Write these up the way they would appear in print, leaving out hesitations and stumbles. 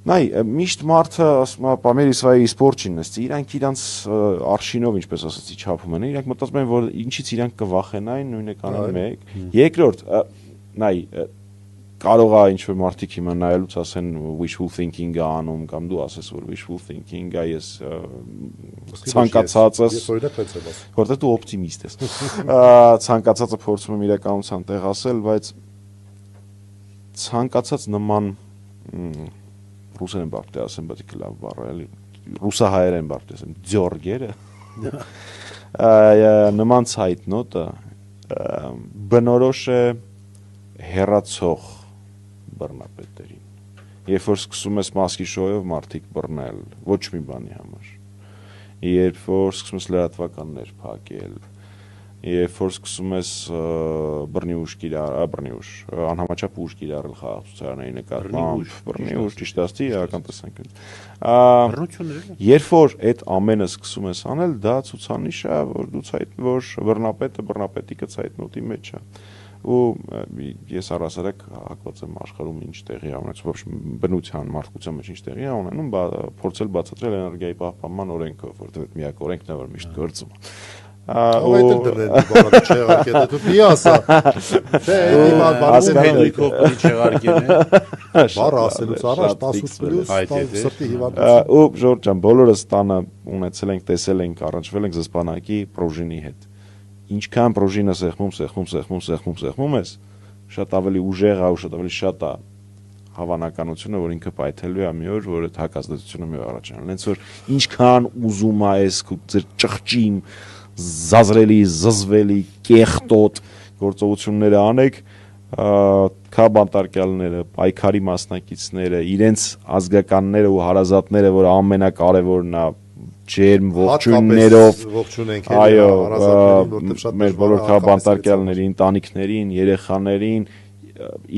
Նայ, միշտ մարդը ասում է, պամերիսվայի սպորտչին նստի, իրանք արշինով, ինչպես ասացի, չափում են, իրանք մտածում են, որ ինչից իրանք կվախենային, նույնը կանեն մեկ։ Երկրորդ, նայ, կարող է ինչ-որ մարդիկ հիմա նայելուց ասեն wishful thinking-ը անում, կամ դու ասես, որ wishful thinking-ը ես ցանկացածս, որտեղ դու օպտիմիստ ես, ցանկացածը փորձում եմ իրականության տեղասել, բայց ցանկացած նման ռուսերեն բարձր ասեմ, բայց լավ բառ է, ռուսահայերեն բարձր ասեմ, ձորգերը, նման ցայտնոտը բնորոշ է հեռացող բռնապետերին, երբ որ սկսում ես մասկի շոյով մարդիկ բռնել, ոչ մի բանի համար, երբ որ սկսում ես լրատվականներ փակել, երբ որ սկսում ես անհամաչափ ուժ կիրառել խաղաղցուցարանի նկատմամբ, բռնի ուժ, ճիշտ ասի, իրական տեսանկյունից։ Երբ որ այդ ամենը սկսում ես անել, դա ցուցանիշ է, որ բռնապետը բռնապետիկը ցայտնոտի մեջ է։ Ու ես առասարակ հակված եմ աշխարհում ինչ տեղի ունեցում, բնության, մարդկության մեջ ինչ տեղի է ունենում, փորձել բացատրել էներգիայի պահպանման օրենքով, որտեղ այդ միակ օրենքն է, որ միշտ գործում է։ Այդ դեռ չեղարկել դու մի ասա թե ասեմ հետույքով պիտի չեղարկեն բառ ասելուց առաջ 18+ սրտի հիվանդություն ու Ժորժ ջան բոլորս տանը ունեցել ենք տեսել ենք առնչվել ենք զսպանակի պրոժինի հետ ինչքան պրոժինը սեղմում ես շատ ավելի ուժեղ է ու շատ ավելի շատ է հավանականությունը որ ինքը պայթելու է մի օր որ այդ հակազդեցությունը մի օր առաջանա հենց որ ինչքան ուզում ես ձեր ճղճիմ զազրելի, զզվելի, կեղտոտ գործողությունները անեք, քաբանտարկյալները, պայքարի մասնակիցները, իրենց ազգականները ու հարազատները, որ ամենակարևորն է ջերմ ողջույններով, այո, մեր բոլոր քաբանտարկյալների, ընտանիքներին, երեխաներին,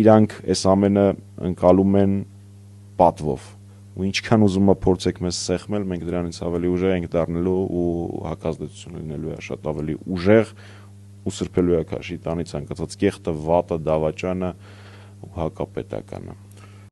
իրանք այս ամենը ընկալում են պատվով ու ինչքան ուզում է փորձեք մեզ սեղմել, մենք դրանից ավելի ուժեղ ենք դառնալու ու հակազդեցություն լինելու է շատ ավելի ուժեղ ու սրբելու է քաշի տանի ցանկացած կեղտը, վատը, դավաճանը ու հակապետականը։